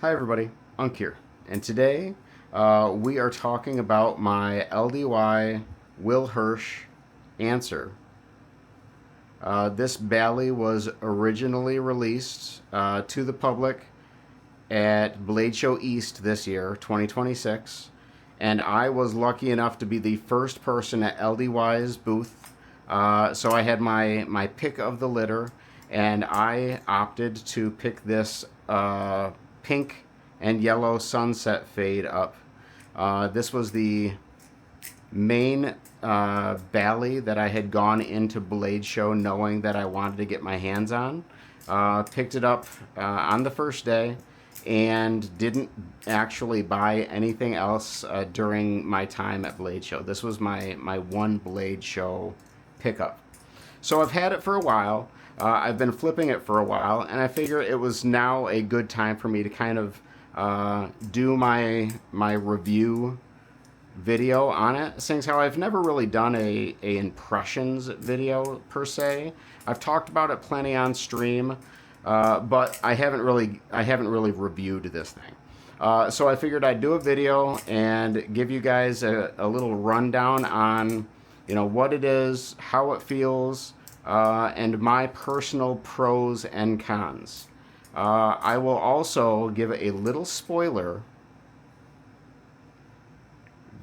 Hi everybody, Unk here, and today we are talking about my LDY Hirsch ANSER. This Bally was originally released to the public at Blade Show East this year, 2026, and I was lucky enough to be the first person at LDY's booth. So I had my pick of the litter, and I opted to pick this pink and yellow sunset fade up. This was the main Bally that I had gone into Blade Show knowing that I wanted to get my hands on. Picked it up on the first day and didn't actually buy anything else during my time at Blade Show. This was my one Blade Show pickup. So I've had it for a while. I've been flipping it for a while, and I figure it was now a good time for me to kind of do my review video on it, since how I've never really done a impressions video per se. I've talked about it plenty on stream, but I haven't really reviewed this thing. So I figured I'd do a video and give you guys a little rundown on what it is, how it feels, and my personal pros and cons. I will also give a little spoiler.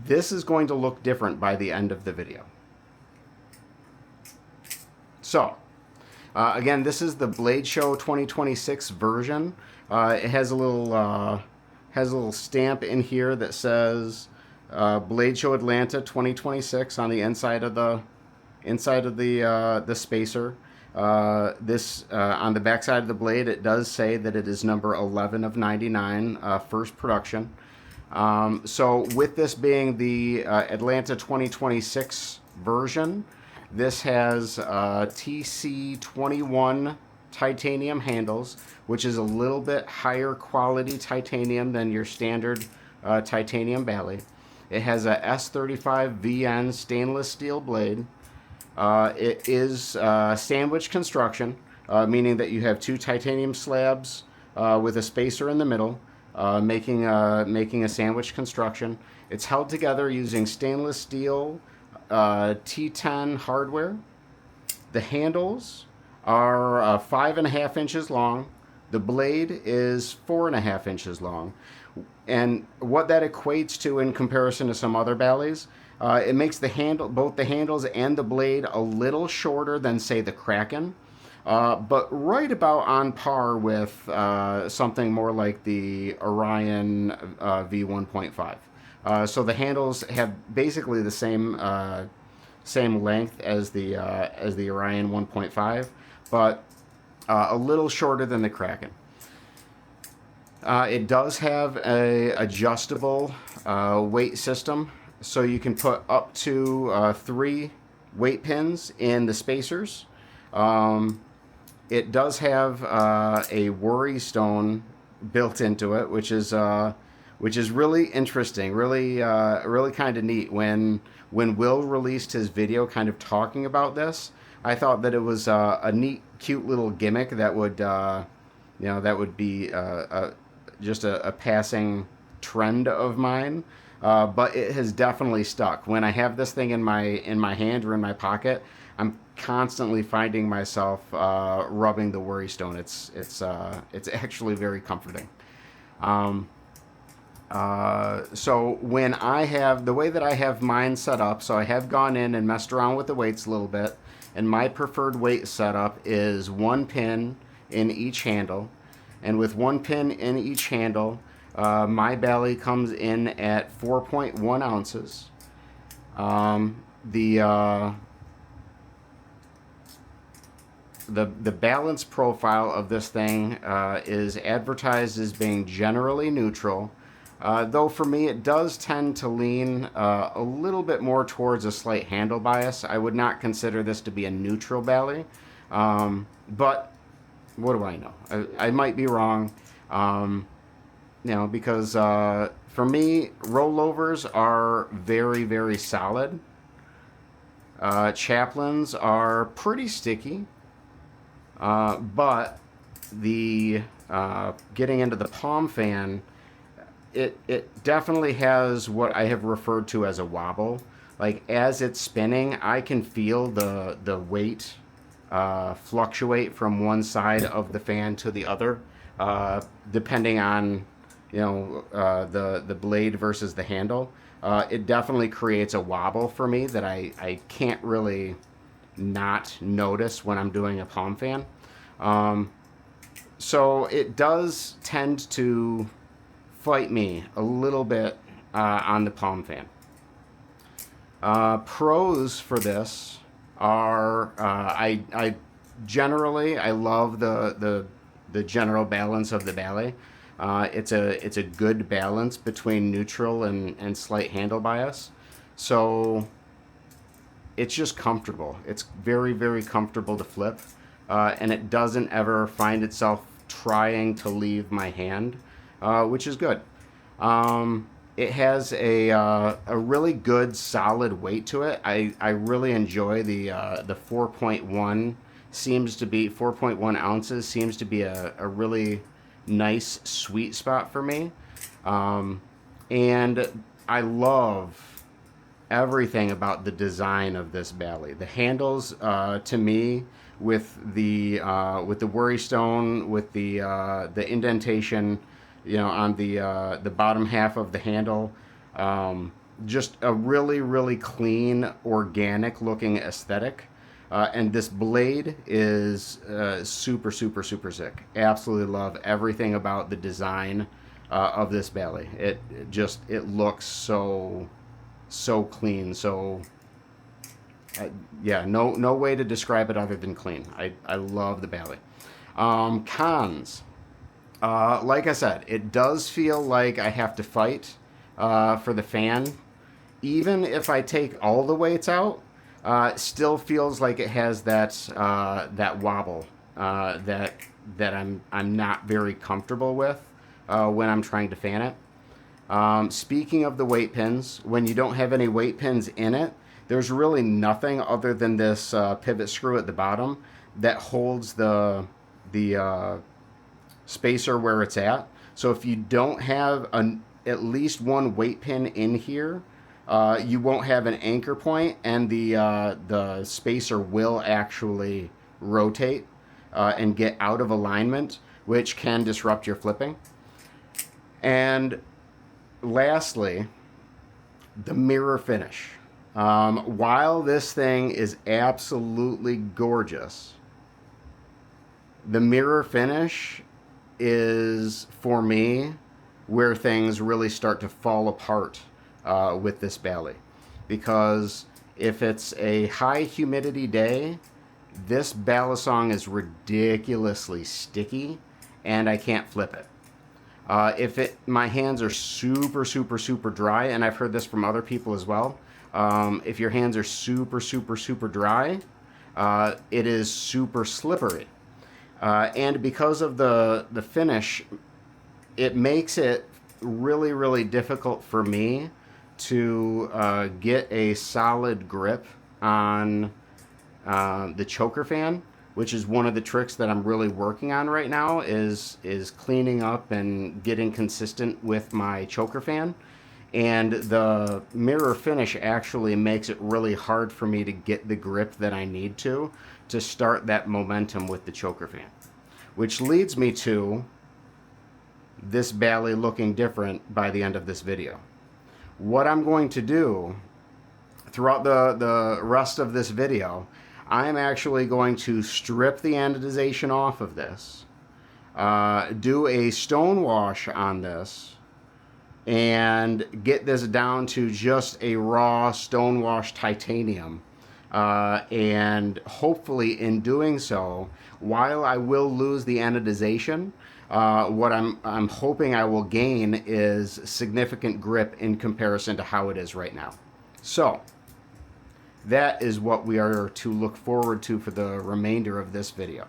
This is going to look different by the end of the video. So, again, this is the Blade Show 2026 version. It has a little stamp in here that says Blade Show Atlanta 2026 on the inside of the spacer. This on the back side of the blade, it does say that it is number 11 of 99, first production. So with this being the Atlanta 2026 version, this has TC21 titanium handles, which is a little bit higher quality titanium than your standard titanium Bally. It has a S35 VN stainless steel blade. It is sandwich construction, meaning that you have two titanium slabs with a spacer in the middle, making a sandwich construction. It's held together using stainless steel T10 hardware. The handles are 5.5 inches long. The blade is 4.5 inches long. And what that equates to in comparison to some other Ballys, it makes both the handles and the blade a little shorter than, say, the Kraken, but right about on par with something more like the Orion V1.5. So the handles have basically the same length as the Orion 1.5, but a little shorter than the Kraken. It does have a adjustable weight system, so you can put up to 3 weight pins in the spacers. It does have a worry stone built into it, which is really interesting, really kind of neat. When Will released his video kind of talking about this, I thought that it was a neat, cute little gimmick that would be just a passing trend of mine, but it has definitely stuck. When I have this thing in my hand or in my pocket, I'm constantly finding myself rubbing the worry stone. It's actually very comforting. So when I have the way that I have mine set up, so I have gone in and messed around with the weights a little bit, and my preferred weight setup is 1 pin in each handle. And with 1 pin in each handle, my Bally comes in at 4.1 ounces. The balance profile of this thing is advertised as being generally neutral, though for me it does tend to lean a little bit more towards a slight handle bias. I would not consider this to be a neutral Bally, but what do I know? I might be wrong, because for me, rollovers are very, very solid. Chaplains are pretty sticky, but the getting into the palm fan, it definitely has what I have referred to as a wobble. Like as it's spinning, I can feel the weight fluctuate from one side of the fan to the other, depending on the blade versus the handle. It definitely creates a wobble for me that I can't really not notice when I'm doing a palm fan. So it does tend to fight me a little bit on the palm fan. Pros for this are I generally I love the general balance of the Bally. It's a good balance between neutral and slight handle bias. So it's just comfortable. It's very, very comfortable to flip, and it doesn't ever find itself trying to leave my hand, which is good. It has a really good solid weight to it. I really enjoy the 4.1 seems to be 4.1 ounces seems to be a really nice sweet spot for me. And I love everything about the design of this Bally. The handles, to me, with the worry stone, with the indentation, on the bottom half of the handle, just a really, really clean, organic looking aesthetic. And this blade is super, super, super sick. Absolutely love everything about the design of this Bally. It looks so clean. So yeah, no way to describe it other than clean. I love the Bally. Cons. Like I said, it does feel like I have to fight for the fan. Even if I take all the weights out, it still feels like it has that wobble that I'm not very comfortable with when I'm trying to fan it. Speaking of the weight pins, when you don't have any weight pins in it, there's really nothing other than this pivot screw at the bottom that holds the spacer where it's at. So if you don't have at least one weight pin in here, you won't have an anchor point, and the spacer will actually rotate and get out of alignment, which can disrupt your flipping. And lastly, the mirror finish. While this thing is absolutely gorgeous, the mirror finish is, for me, where things really start to fall apart with this Bally. Because if it's a high humidity day, this Balisong is ridiculously sticky and I can't flip it. If my hands are super, super, super dry, and I've heard this from other people as well, if your hands are super, super, super dry, it is super slippery. And because of the finish, it makes it really, really difficult for me to get a solid grip on the choker fan, which is one of the tricks that I'm really working on right now, is cleaning up and getting consistent with my choker fan. And the mirror finish actually makes it really hard for me to get the grip that I need to start that momentum with the choker fan. Which leads me to this Bally looking different by the end of this video. What I'm going to do throughout the rest of this video, I'm actually going to strip the anodization off of this, do a stone wash on this, and get this down to just a raw stone wash titanium. And hopefully in doing so, while I will lose the anodization, what I'm hoping I will gain is significant grip in comparison to how it is right now. So that is what we are to look forward to for the remainder of this video.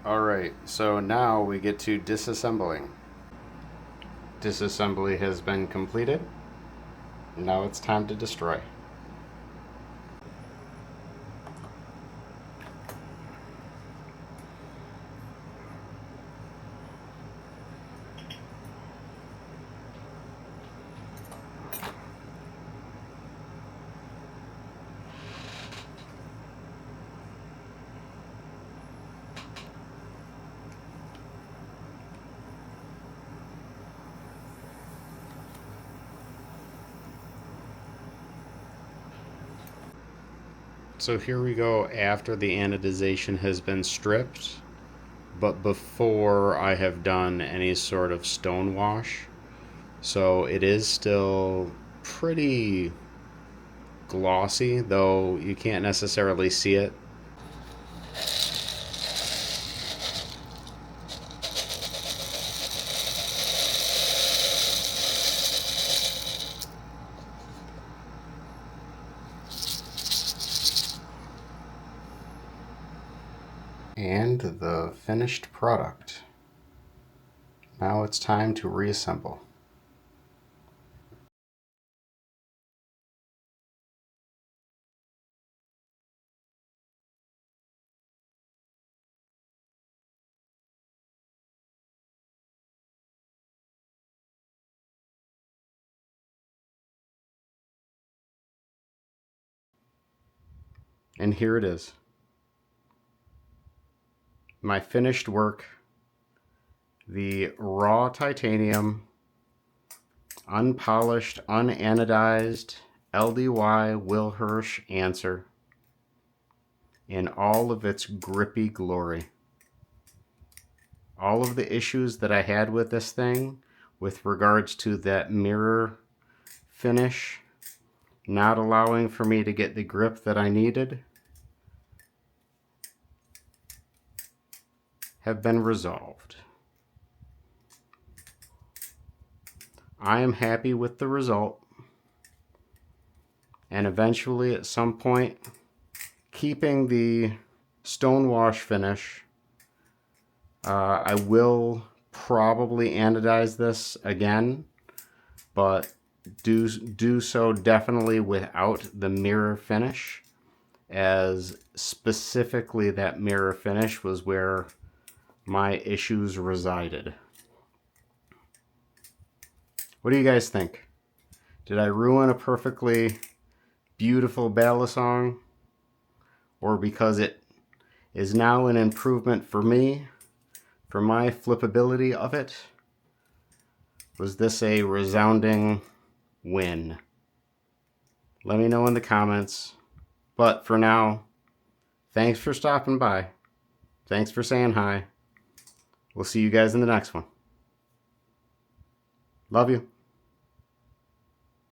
Alright, so now we get to disassembling. Disassembly has been completed. Now it's time to destroy. So here we go after the anodization has been stripped, but before I have done any sort of stone wash. So it is still pretty glossy, though you can't necessarily see it. And the finished product. Now it's time to reassemble. And here it is. My finished work. The raw titanium, unpolished, unanodized LDY Hirsch ANSER in all of its grippy glory. All of the issues that I had with this thing with regards to that mirror finish not allowing for me to get the grip that I needed have been resolved. I am happy with the result, and eventually at some point keeping the stonewash finish, I will probably anodize this again, but do so definitely without the mirror finish, as specifically that mirror finish was where my issues resided. What do you guys think? Did I ruin a perfectly beautiful battle song? Or because it is now an improvement for me, for my flippability of it, was this a resounding win? Let me know in the comments. But for now, thanks for stopping by. Thanks for saying hi. We'll see you guys in the next one. Love you.